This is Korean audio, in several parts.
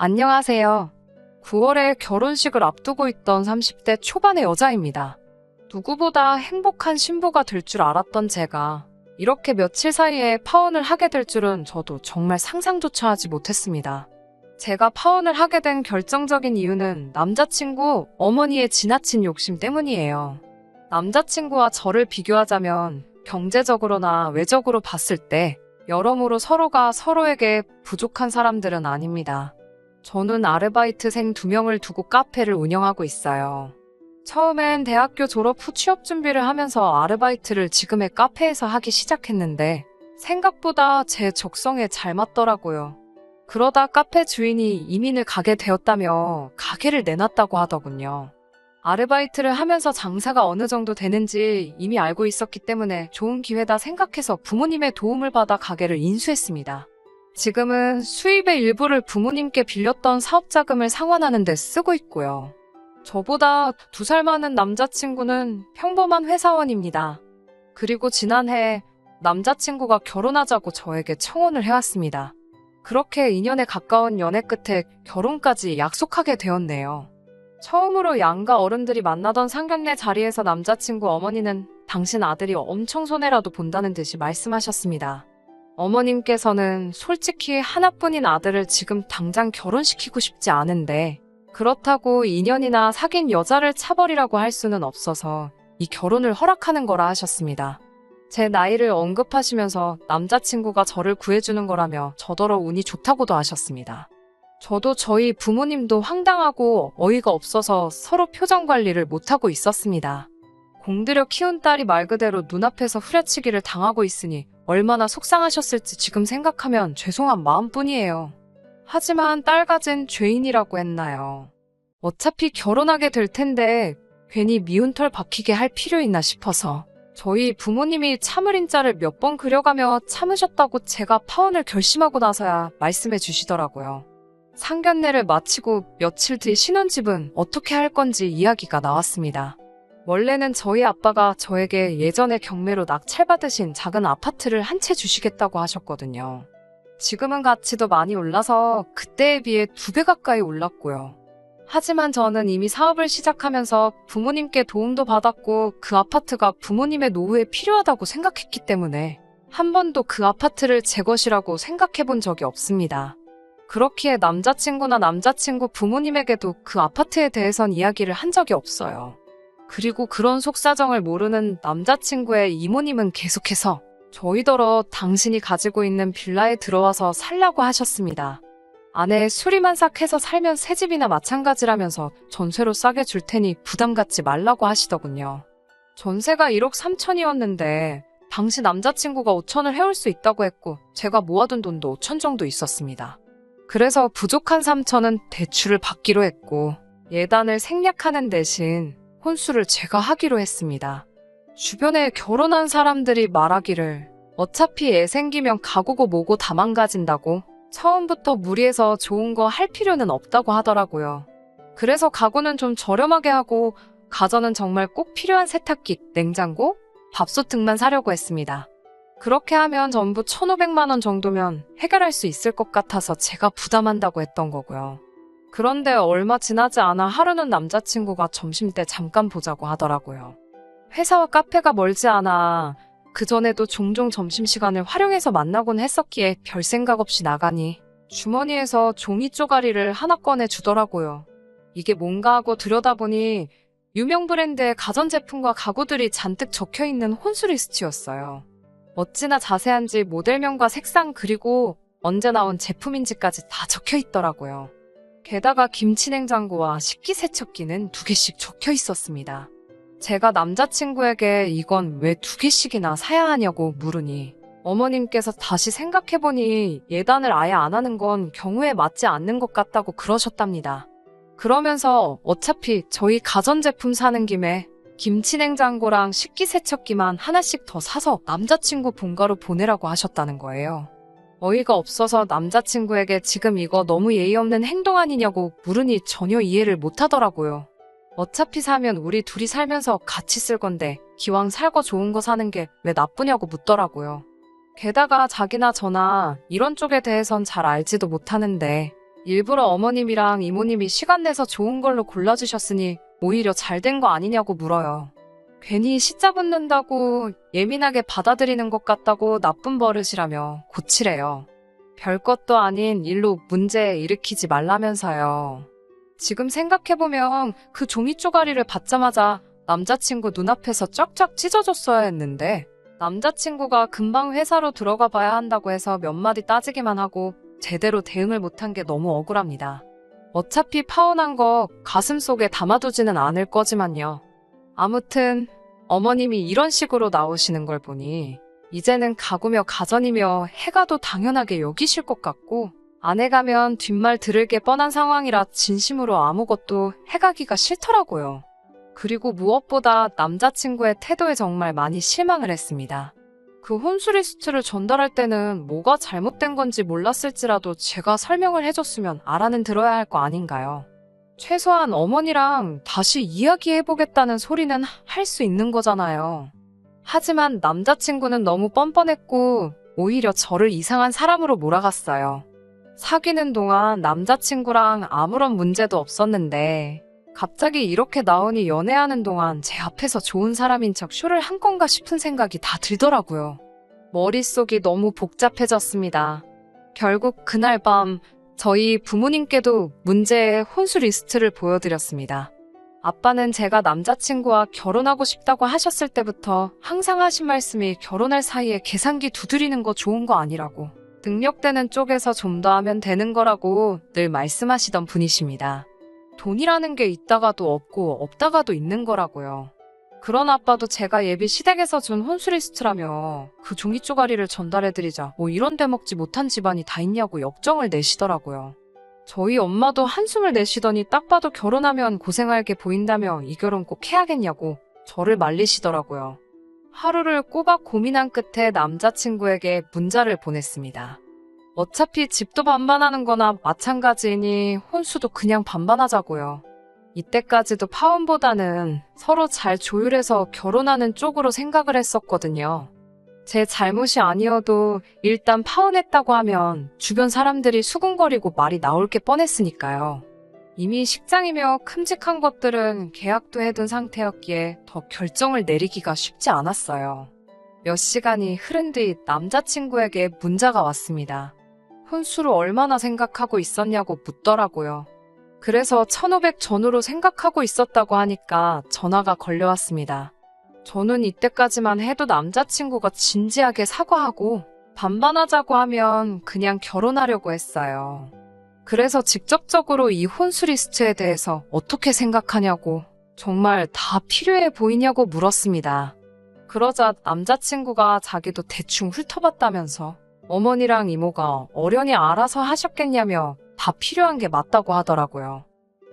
안녕하세요. 9월에 결혼식을 앞두고 있던 30대 초반의 여자입니다. 누구보다 행복한 신부가 될 줄 알았던 제가 이렇게 며칠 사이에 파혼을 하게 될 줄은 저도 정말 상상조차 하지 못했습니다. 제가 파혼을 하게 된 결정적인 이유는 남자친구 어머니의 지나친 욕심 때문이에요. 남자친구와 저를 비교하자면 경제적으로나 외적으로 봤을 때 여러모로 서로가 서로에게 부족한 사람들은 아닙니다. 저는 아르바이트생 2명을 두고 카페를 운영하고 있어요. 처음엔 대학교 졸업 후 취업 준비를 하면서 아르바이트를 지금의 카페에서 하기 시작했는데 생각보다 제 적성에 잘 맞더라고요. 그러다 카페 주인이 이민을 가게 되었다며 가게를 내놨다고 하더군요. 아르바이트를 하면서 장사가 어느 정도 되는지 이미 알고 있었기 때문에 좋은 기회다 생각해서 부모님의 도움을 받아 가게를 인수했습니다. 지금은 수입의 일부를 부모님께 빌렸던 사업자금을 상환하는 데 쓰고 있고요. 저보다 2살 많은 남자친구는 평범한 회사원입니다. 그리고 지난해 남자친구가 결혼하자고 저에게 청혼을 해왔습니다. 그렇게 2년에 가까운 연애 끝에 결혼까지 약속하게 되었네요. 처음으로 양가 어른들이 만나던 상견례 자리에서 남자친구 어머니는 당신 아들이 엄청 손해라도 본다는 듯이 말씀하셨습니다. 어머님께서는 솔직히 하나뿐인 아들을 지금 당장 결혼시키고 싶지 않은데 그렇다고 2년이나 사귄 여자를 차버리라고 할 수는 없어서 이 결혼을 허락하는 거라 하셨습니다. 제 나이를 언급하시면서 남자친구가 저를 구해주는 거라며 저더러 운이 좋다고도 하셨습니다. 저도 저희 부모님도 황당하고 어이가 없어서 서로 표정 관리를 못하고 있었습니다. 공들여 키운 딸이 말 그대로 눈앞에서 후려치기를 당하고 있으니 얼마나 속상하셨을지 지금 생각하면 죄송한 마음뿐이에요. 하지만 딸 가진 죄인이라고 했나요? 어차피 결혼하게 될 텐데 괜히 미운 털 박히게 할 필요 있나 싶어서 저희 부모님이 참을 인자를 몇 번 그려가며 참으셨다고 제가 파혼을 결심하고 나서야 말씀해 주시더라고요. 상견례를 마치고 며칠 뒤 신혼집은 어떻게 할 건지 이야기가 나왔습니다. 원래는 저희 아빠가 저에게 예전에 경매로 낙찰받으신 작은 아파트를 한 채 주시겠다고 하셨거든요. 지금은 가치도 많이 올라서 그때에 비해 2배 가까이 올랐고요. 하지만 저는 이미 사업을 시작하면서 부모님께 도움도 받았고 그 아파트가 부모님의 노후에 필요하다고 생각했기 때문에 한 번도 그 아파트를 제 것이라고 생각해 본 적이 없습니다. 그렇기에 남자친구나 남자친구 부모님에게도 그 아파트에 대해선 이야기를 한 적이 없어요. 그리고 그런 속사정을 모르는 남자친구의 이모님은 계속해서 저희더러 당신이 가지고 있는 빌라에 들어와서 살라고 하셨습니다. 아내 수리만삭해서 살면 새집이나 마찬가지라면서 전세로 싸게 줄 테니 부담 갖지 말라고 하시더군요. 전세가 1억 3천이었는데 당시 남자친구가 5천을 해올 수 있다고 했고 제가 모아둔 돈도 5천 정도 있었습니다. 그래서 부족한 3천은 대출을 받기로 했고 예단을 생략하는 대신 혼수를 제가 하기로 했습니다. 주변에 결혼한 사람들이 말하기를 어차피 애 생기면 가구고 뭐고 다 망가진다고 처음부터 무리해서 좋은 거 할 필요는 없다고 하더라고요. 그래서 가구는 좀 저렴하게 하고 가전은 정말 꼭 필요한 세탁기, 냉장고, 밥솥 등만 사려고 했습니다. 그렇게 하면 전부 1,500만 원 정도면 해결할 수 있을 것 같아서 제가 부담한다고 했던 거고요. 그런데 얼마 지나지 않아 하루는 남자친구가 점심때 잠깐 보자고 하더라고요. 회사와 카페가 멀지 않아 그전에도 종종 점심시간을 활용해서 만나곤 했었기에 별 생각 없이 나가니 주머니에서 종이 쪼가리를 하나 꺼내 주더라고요. 이게 뭔가 하고 들여다보니 유명 브랜드의 가전제품과 가구들이 잔뜩 적혀있는 혼수 리스트였어요. 어찌나 자세한지 모델명과 색상 그리고 언제 나온 제품인지까지 다 적혀있더라고요. 게다가 김치냉장고와 식기세척기는 2개씩 적혀 있었습니다. 제가 남자친구에게 이건 왜 2개씩이나 사야 하냐고 물으니 어머님께서 다시 생각해보니 예단을 아예 안 하는 건 경우에 맞지 않는 것 같다고 그러셨답니다. 그러면서 어차피 저희 가전제품 사는 김에 김치냉장고랑 식기세척기만 하나씩 더 사서 남자친구 본가로 보내라고 하셨다는 거예요. 어이가 없어서 남자친구에게 지금 이거 너무 예의 없는 행동 아니냐고 물으니 전혀 이해를 못하더라고요. 어차피 사면 우리 둘이 살면서 같이 쓸 건데 기왕 살 거 좋은 거 사는 게 왜 나쁘냐고 묻더라고요. 게다가 자기나 저나 이런 쪽에 대해선 잘 알지도 못하는데 일부러 어머님이랑 이모님이 시간 내서 좋은 걸로 골라주셨으니 오히려 잘 된 거 아니냐고 물어요. 괜히 시자 붙는다고 예민하게 받아들이는 것 같다고 나쁜 버릇이라며 고치래요. 별것도 아닌 일로 문제 일으키지 말라면서요. 지금 생각해보면 그 종이 쪼가리를 받자마자 남자친구 눈앞에서 쫙쫙 찢어줬어야 했는데 남자친구가 금방 회사로 들어가 봐야 한다고 해서 몇 마디 따지기만 하고 제대로 대응을 못한 게 너무 억울합니다. 어차피 파혼한 거 가슴속에 담아두지는 않을 거지만요. 아무튼 어머님이 이런 식으로 나오시는 걸 보니 이제는 가구며 가전이며 해가도 당연하게 여기실 것 같고 아내 가면 뒷말 들을 게 뻔한 상황이라 진심으로 아무것도 해가기가 싫더라고요. 그리고 무엇보다 남자친구의 태도에 정말 많이 실망을 했습니다. 그 혼수 리스트를 전달할 때는 뭐가 잘못된 건지 몰랐을지라도 제가 설명을 해줬으면 알아는 들어야 할 거 아닌가요? 최소한 어머니랑 다시 이야기해보겠다는 소리는 할 수 있는 거잖아요. 하지만 남자친구는 너무 뻔뻔했고 오히려 저를 이상한 사람으로 몰아갔어요. 사귀는 동안 남자친구랑 아무런 문제도 없었는데 갑자기 이렇게 나오니 연애하는 동안 제 앞에서 좋은 사람인 척 쇼를 한 건가 싶은 생각이 다 들더라고요. 머릿속이 너무 복잡해졌습니다. 결국 그날 밤 저희 부모님께도 문제의 혼수 리스트를 보여드렸습니다. 아빠는 제가 남자친구와 결혼하고 싶다고 하셨을 때부터 항상 하신 말씀이 결혼할 사이에 계산기 두드리는 거 좋은 거 아니라고, 능력되는 쪽에서 좀 더 하면 되는 거라고 늘 말씀하시던 분이십니다. 돈이라는 게 있다가도 없고 없다가도 있는 거라고요. 그런 아빠도 제가 예비 시댁에서 준 혼수 리스트라며 그 종이 쪼가리를 전달해드리자 뭐 이런 되먹지 못한 집안이 다 있냐고 역정을 내시더라고요. 저희 엄마도 한숨을 내쉬더니 딱 봐도 결혼하면 고생할 게 보인다며 이 결혼 꼭 해야겠냐고 저를 말리시더라고요. 하루를 꼬박 고민한 끝에 남자친구에게 문자를 보냈습니다. 어차피 집도 반반하는 거나 마찬가지이니 혼수도 그냥 반반하자고요. 이때까지도 파혼보다는 서로 잘 조율해서 결혼하는 쪽으로 생각을 했었거든요. 제 잘못이 아니어도 일단 파혼했다고 하면 주변 사람들이 수군거리고 말이 나올 게 뻔했으니까요. 이미 식장이며 큼직한 것들은 계약도 해둔 상태였기에 더 결정을 내리기가 쉽지 않았어요. 몇 시간이 흐른 뒤 남자친구에게 문자가 왔습니다. 혼수를 얼마나 생각하고 있었냐고 묻더라고요. 그래서 1500 전후로 생각하고 있었다고 하니까 전화가 걸려왔습니다. 저는 이때까지만 해도 남자친구가 진지하게 사과하고 반반하자고 하면 그냥 결혼하려고 했어요. 그래서 직접적으로 이 혼수 리스트에 대해서 어떻게 생각하냐고, 정말 다 필요해 보이냐고 물었습니다. 그러자 남자친구가 자기도 대충 훑어봤다면서 어머니랑 이모가 어련히 알아서 하셨겠냐며 다 필요한 게 맞다고 하더라고요.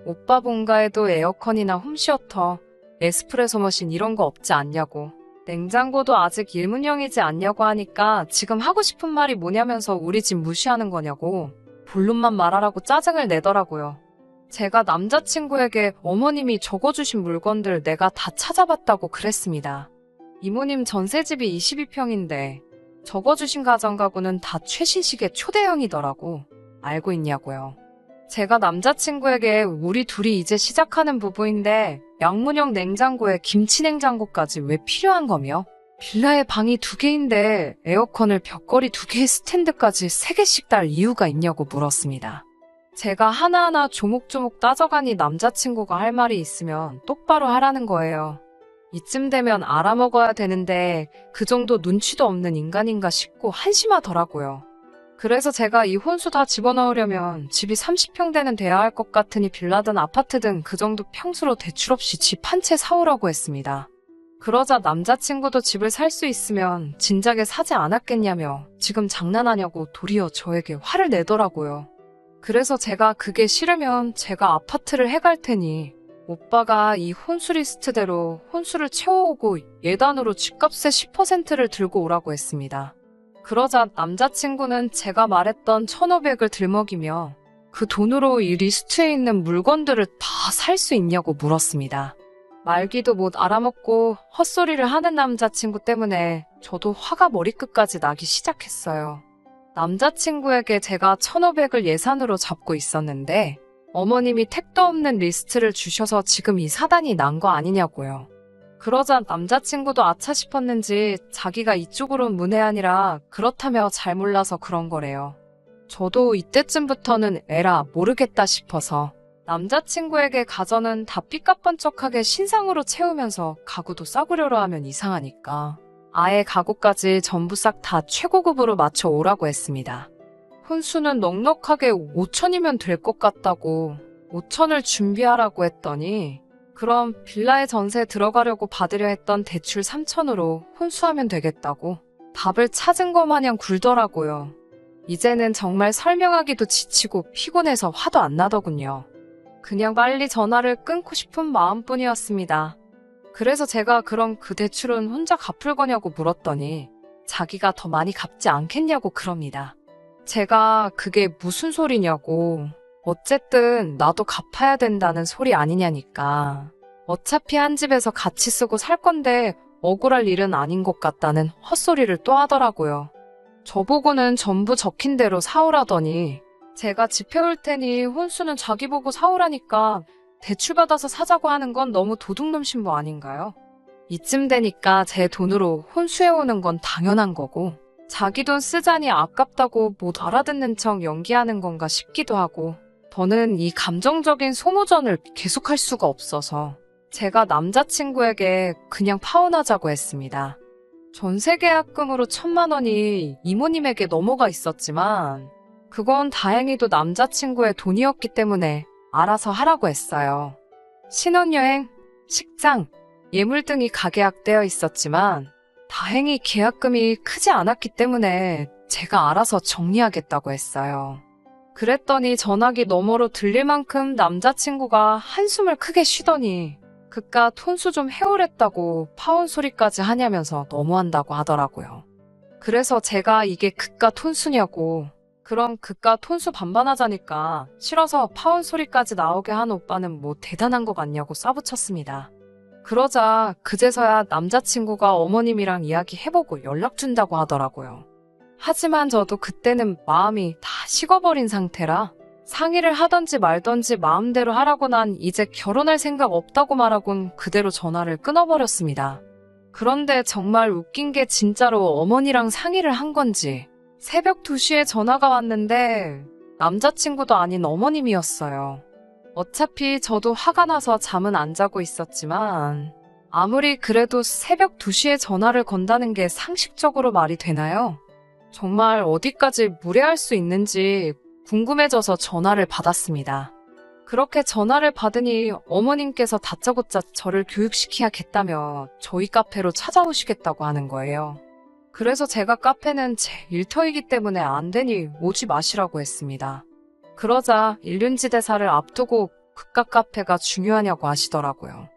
오빠 본가에도 에어컨이나 홈시어터, 에스프레소 머신 이런 거 없지 않냐고, 냉장고도 아직 일문형이지 않냐고 하니까 지금 하고 싶은 말이 뭐냐면서 우리 집 무시하는 거냐고 본론만 말하라고 짜증을 내더라고요. 제가 남자친구에게 어머님이 적어주신 물건들 내가 다 찾아봤다고 그랬습니다. 이모님 전셋집이 22평인데 적어주신 가전가구는 다 최신식의 초대형이더라고. 알고 있냐고요. 제가 남자친구에게 우리 둘이 이제 시작하는 부부인데 양문형 냉장고에 김치냉장고까지 왜 필요한 거며? 빌라에 방이 2개인데 에어컨을 벽걸이 2개의 스탠드까지 3개씩 달 이유가 있냐고 물었습니다. 제가 하나하나 조목조목 따져가니 남자친구가 할 말이 있으면 똑바로 하라는 거예요. 이쯤 되면 알아먹어야 되는데 그 정도 눈치도 없는 인간인가 싶고 한심하더라고요. 그래서 제가 이 혼수 다 집어넣으려면 집이 30평대는 돼야 할 것 같으니 빌라든 아파트든 그 정도 평수로 대출 없이 집 한 채 사오라고 했습니다. 그러자 남자친구도 집을 살 수 있으면 진작에 사지 않았겠냐며 지금 장난하냐고 도리어 저에게 화를 내더라고요. 그래서 제가 그게 싫으면 제가 아파트를 해갈 테니 오빠가 이 혼수 리스트대로 혼수를 채워오고 예단으로 집값의 10%를 들고 오라고 했습니다. 그러자 남자친구는 제가 말했던 1500을 들먹이며 그 돈으로 이 리스트에 있는 물건들을 다 살 수 있냐고 물었습니다. 말기도 못 알아먹고 헛소리를 하는 남자친구 때문에 저도 화가 머리끝까지 나기 시작했어요. 남자친구에게 제가 1,500을 예산으로 잡고 있었는데 어머님이 택도 없는 리스트를 주셔서 지금 이 사단이 난 거 아니냐고요. 그러자 남자친구도 아차 싶었는지 자기가 이쪽으론 문외한이라 그렇다며 잘 몰라서 그런 거래요. 저도 이때쯤부터는 에라 모르겠다 싶어서 남자친구에게 가전은 다 삐까뻔쩍하게 신상으로 채우면서 가구도 싸구려로 하면 이상하니까 아예 가구까지 전부 싹 다 최고급으로 맞춰 오라고 했습니다. 혼수는 넉넉하게 5천이면 될 것 같다고 5천을 준비하라고 했더니 그럼 빌라에 전세 들어가려고 받으려 했던 대출 3천으로 혼수하면 되겠다고 답을 찾은 것 마냥 굴더라고요. 이제는 정말 설명하기도 지치고 피곤해서 화도 안 나더군요. 그냥 빨리 전화를 끊고 싶은 마음뿐이었습니다. 그래서 제가 그럼 그 대출은 혼자 갚을 거냐고 물었더니 자기가 더 많이 갚지 않겠냐고 그럽니다. 제가 그게 무슨 소리냐고. 어쨌든 나도 갚아야 된다는 소리 아니냐니까. 어차피 한 집에서 같이 쓰고 살 건데 억울할 일은 아닌 것 같다는 헛소리를 또 하더라고요. 저보고는 전부 적힌 대로 사오라더니 제가 지펴올 테니 혼수는 자기 보고 사오라니까 대출받아서 사자고 하는 건 너무 도둑놈 신부 아닌가요? 이쯤 되니까 제 돈으로 혼수해오는 건 당연한 거고 자기 돈 쓰자니 아깝다고 못 알아듣는 척 연기하는 건가 싶기도 하고 저는 이 감정적인 소모전을 계속할 수가 없어서 제가 남자친구에게 그냥 파혼하자고 했습니다. 전세계약금으로 1,000만 원이 이모님에게 넘어가 있었지만 그건 다행히도 남자친구의 돈이었기 때문에 알아서 하라고 했어요. 신혼여행, 식장, 예물 등이 가계약되어 있었지만 다행히 계약금이 크지 않았기 때문에 제가 알아서 정리하겠다고 했어요. 그랬더니 전화기 너머로 들릴 만큼 남자친구가 한숨을 크게 쉬더니 그깟 혼수 좀 해오랬다고 파혼 소리까지 하냐면서 너무한다고 하더라고요. 그래서 제가 이게 그깟 혼수냐고 그럼 그깟 혼수 반반하자니까 싫어서 파혼 소리까지 나오게 한 오빠는 뭐 대단한 거 같냐고 싸붙였습니다. 그러자 그제서야 남자친구가 어머님이랑 이야기해보고 연락 준다고 하더라고요. 하지만 저도 그때는 마음이 다 식어버린 상태라 상의를 하던지 말던지 마음대로 하라고 난 이제 결혼할 생각 없다고 말하곤 그대로 전화를 끊어버렸습니다. 그런데 정말 웃긴 게 진짜로 어머니랑 상의를 한 건지 새벽 2시에 전화가 왔는데 남자친구도 아닌 어머님이었어요. 어차피 저도 화가 나서 잠은 안 자고 있었지만 아무리 그래도 새벽 2시에 전화를 건다는 게 상식적으로 말이 되나요? 정말 어디까지 무례할 수 있는지 궁금해져서 전화를 받았습니다. 그렇게 전화를 받으니 어머님께서 다짜고짜 저를 교육시켜야겠다며 저희 카페로 찾아오시겠다고 하는 거예요. 그래서 제가 카페는 제 일터이기 때문에 안 되니 오지 마시라고 했습니다. 그러자 일륜지대사를 앞두고 그깟 카페가 중요하냐고 하시더라고요.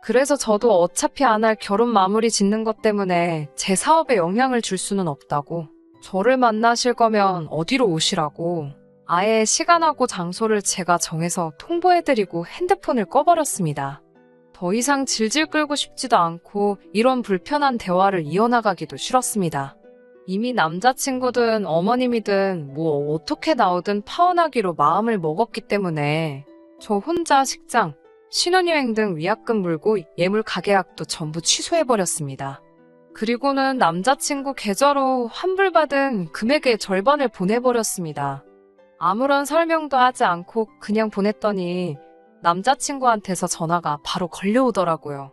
그래서 저도 어차피 안 할 결혼 마무리 짓는 것 때문에 제 사업에 영향을 줄 수는 없다고 저를 만나실 거면 어디로 오시라고 아예 시간하고 장소를 제가 정해서 통보해드리고 핸드폰을 꺼버렸습니다. 더 이상 질질 끌고 싶지도 않고 이런 불편한 대화를 이어나가기도 싫었습니다. 이미 남자친구든 어머님이든 뭐 어떻게 나오든 파혼하기로 마음을 먹었기 때문에 저 혼자 식장, 신혼여행 등 위약금 물고 예물 가계약도 전부 취소해버렸습니다. 그리고는 남자친구 계좌로 환불받은 금액의 절반을 보내버렸습니다. 아무런 설명도 하지 않고 그냥 보냈더니 남자친구한테서 전화가 바로 걸려오더라고요.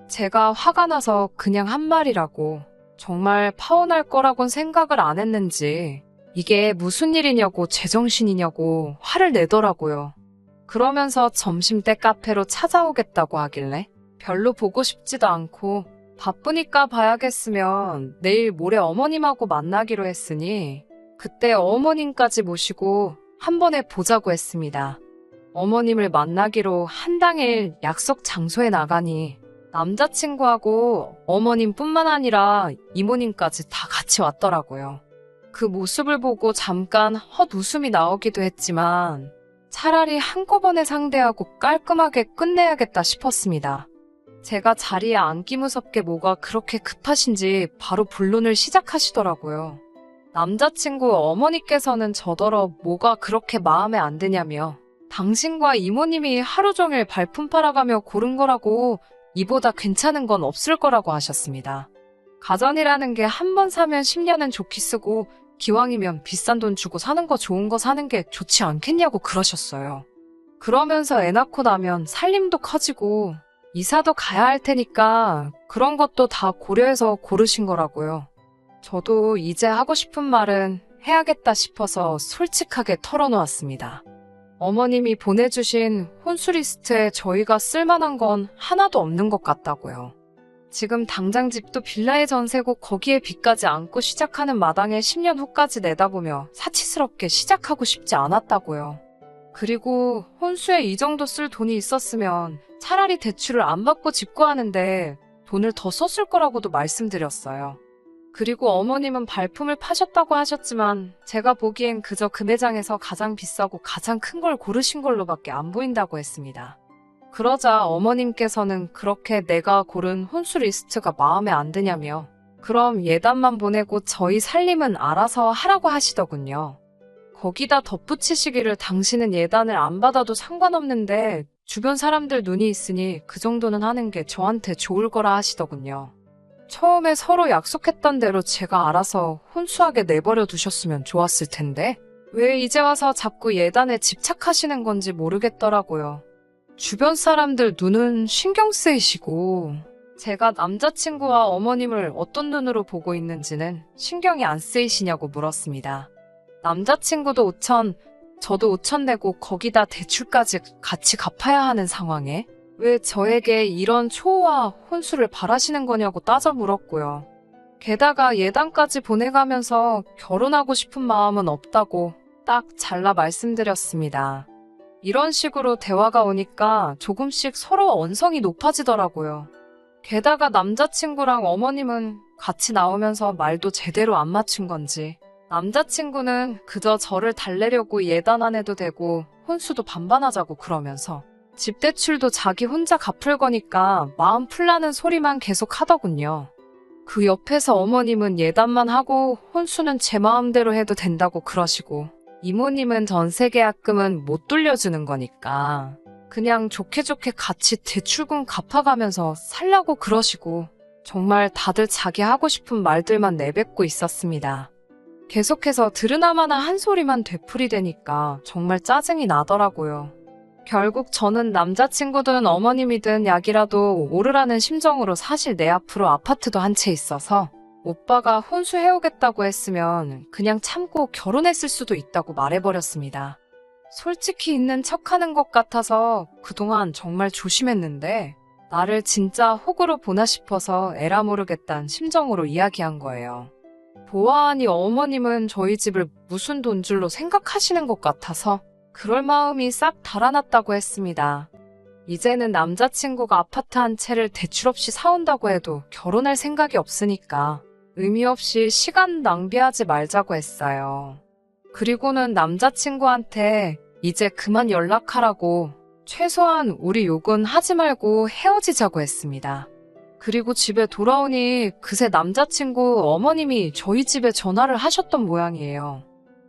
제가 화가 나서 그냥 한 말이라고 정말 파혼할 거라곤 생각을 안 했는지 이게 무슨 일이냐고 제정신이냐고 화를 내더라고요. 그러면서 점심때 카페로 찾아오겠다고 하길래 별로 보고 싶지도 않고 바쁘니까 봐야겠으면 내일 모레 어머님하고 만나기로 했으니 그때 어머님까지 모시고 한 번에 보자고 했습니다. 어머님을 만나기로 한 당일 약속 장소에 나가니 남자친구하고 어머님뿐만 아니라 이모님까지 다 같이 왔더라고요. 그 모습을 보고 잠깐 헛웃음이 나오기도 했지만 차라리 한꺼번에 상대하고 깔끔하게 끝내야겠다 싶었습니다. 제가 자리에 앉기 무섭게 뭐가 그렇게 급하신지 바로 본론을 시작하시더라고요. 남자친구 어머니께서는 저더러 뭐가 그렇게 마음에 안 드냐며 당신과 이모님이 하루 종일 발품 팔아가며 고른 거라고 이보다 괜찮은 건 없을 거라고 하셨습니다. 가전이라는 게 한 번 사면 10년은 좋게 쓰고 기왕이면 비싼 돈 주고 사는 거 좋은 거 사는 게 좋지 않겠냐고 그러셨어요. 그러면서 애 낳고 나면 살림도 커지고 이사도 가야 할 테니까 그런 것도 다 고려해서 고르신 거라고요. 저도 이제 하고 싶은 말은 해야겠다 싶어서 솔직하게 털어놓았습니다. 어머님이 보내주신 혼수 리스트에 저희가 쓸만한 건 하나도 없는 것 같다고요. 지금 당장 집도 빌라에 전세고 거기에 빚까지 안고 시작하는 마당에 10년 후까지 내다보며 사치스럽게 시작하고 싶지 않았다고요. 그리고 혼수에 이 정도 쓸 돈이 있었으면 차라리 대출을 안 받고 집 구하는데 돈을 더 썼을 거라고도 말씀드렸어요. 그리고 어머님은 발품을 파셨다고 하셨지만 제가 보기엔 그저 그 매장에서 가장 비싸고 가장 큰 걸 고르신 걸로밖에 안 보인다고 했습니다. 그러자 어머님께서는 그렇게 내가 고른 혼수 리스트가 마음에 안 드냐며 그럼 예단만 보내고 저희 살림은 알아서 하라고 하시더군요. 거기다 덧붙이시기를 당신은 예단을 안 받아도 상관없는데 주변 사람들 눈이 있으니 그 정도는 하는 게 저한테 좋을 거라 하시더군요. 처음에 서로 약속했던 대로 제가 알아서 혼수하게 내버려 두셨으면 좋았을 텐데 왜 이제 와서 자꾸 예단에 집착하시는 건지 모르겠더라고요. 주변 사람들 눈은 신경 쓰이시고 제가 남자친구와 어머님을 어떤 눈으로 보고 있는지는 신경이 안 쓰이시냐고 물었습니다. 남자친구도 5천, 저도 5천 내고 거기다 대출까지 같이 갚아야 하는 상황에 왜 저에게 이런 초호화 혼수를 바라시는 거냐고 따져 물었고요. 게다가 예단까지 보내가면서 결혼하고 싶은 마음은 없다고 딱 잘라 말씀드렸습니다. 이런 식으로 대화가 오니까 조금씩 서로 언성이 높아지더라고요. 게다가 남자친구랑 어머님은 같이 나오면서 말도 제대로 안 맞춘 건지 남자친구는 그저 저를 달래려고 예단 안 해도 되고 혼수도 반반하자고 그러면서 집 대출도 자기 혼자 갚을 거니까 마음 풀라는 소리만 계속 하더군요. 그 옆에서 어머님은 예단만 하고 혼수는 제 마음대로 해도 된다고 그러시고 이모님은 전세 계약금은 못 돌려주는 거니까 그냥 좋게 좋게 같이 대출금 갚아가면서 살라고 그러시고 정말 다들 자기 하고 싶은 말들만 내뱉고 있었습니다. 계속해서 들으나마나 한 소리만 되풀이되니까 정말 짜증이 나더라고요. 결국 저는 남자친구든 어머님이든 약이라도 오르라는 심정으로 사실 내 앞으로 아파트도 한 채 있어서 오빠가 혼수해오겠다고 했으면 그냥 참고 결혼했을 수도 있다고 말해버렸습니다. 솔직히 있는 척하는 것 같아서 그동안 정말 조심했는데 나를 진짜 호구로 보나 싶어서 에라 모르겠다는 심정으로 이야기한 거예요. 보아하니 어머님은 저희 집을 무슨 돈줄로 생각하시는 것 같아서 그럴 마음이 싹 달아났다고 했습니다. 이제는 남자친구가 아파트 한 채를 대출 없이 사온다고 해도 결혼할 생각이 없으니까 의미 없이 시간 낭비하지 말자고 했어요. 그리고는 남자친구한테 이제 그만 연락하라고 최소한 우리 욕은 하지 말고 헤어지자고 했습니다. 그리고 집에 돌아오니 그새 남자친구 어머님이 저희 집에 전화를 하셨던 모양이에요.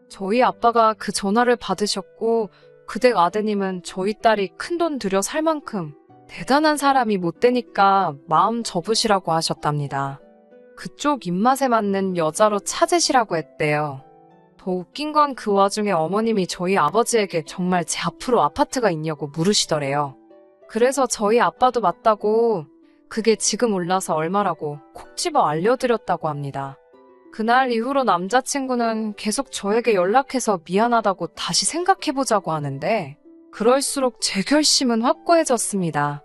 저희 아빠가 그 전화를 받으셨고 그댁 아드님은 저희 딸이 큰돈 들여 살 만큼 대단한 사람이 못 되니까 마음 접으시라고 하셨답니다. 그쪽 입맛에 맞는 여자로 찾으시라고 했대요. 더 웃긴 건 그 와중에 어머님이 저희 아버지에게 정말 제 앞으로 아파트가 있냐고 물으시더래요. 그래서 저희 아빠도 맞다고 그게 지금 올라서 얼마라고 콕 집어 알려드렸다고 합니다. 그날 이후로 남자친구는 계속 저에게 연락해서 미안하다고 다시 생각해보자고 하는데 그럴수록 제 결심은 확고해졌습니다.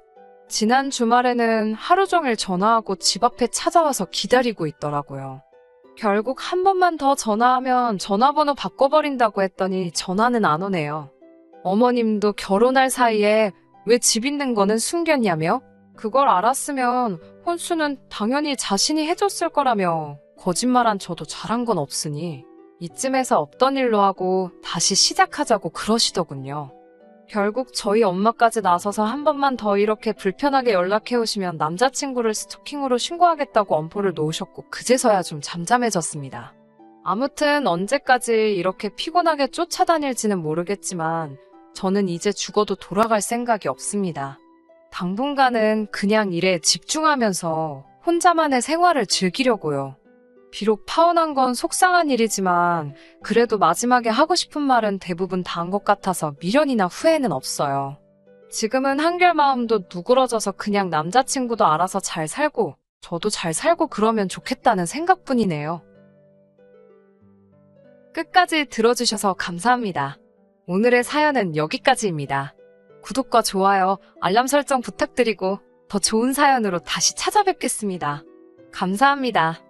지난 주말에는 하루 종일 전화하고 집 앞에 찾아와서 기다리고 있더라고요. 결국 한 번만 더 전화하면 전화번호 바꿔버린다고 했더니 전화는 안 오네요. 어머님도 결혼할 사이에 왜 집 있는 거는 숨겼냐며 그걸 알았으면 혼수는 당연히 자신이 해줬을 거라며 거짓말한 저도 잘한 건 없으니 이쯤에서 없던 일로 하고 다시 시작하자고 그러시더군요. 결국 저희 엄마까지 나서서 한 번만 더 이렇게 불편하게 연락해오시면 남자친구를 스토킹으로 신고하겠다고 엄포를 놓으셨고 그제서야 좀 잠잠해졌습니다. 아무튼 언제까지 이렇게 피곤하게 쫓아다닐지는 모르겠지만 저는 이제 죽어도 돌아갈 생각이 없습니다. 당분간은 그냥 일에 집중하면서 혼자만의 생활을 즐기려고요. 비록 파혼한 건 속상한 일이지만 그래도 마지막에 하고 싶은 말은 대부분 다 한 것 같아서 미련이나 후회는 없어요. 지금은 한결 마음도 누그러져서 그냥 남자친구도 알아서 잘 살고 저도 잘 살고 그러면 좋겠다는 생각뿐이네요. 끝까지 들어주셔서 감사합니다. 오늘의 사연은 여기까지입니다. 구독과 좋아요, 알람 설정 부탁드리고 더 좋은 사연으로 다시 찾아뵙겠습니다. 감사합니다.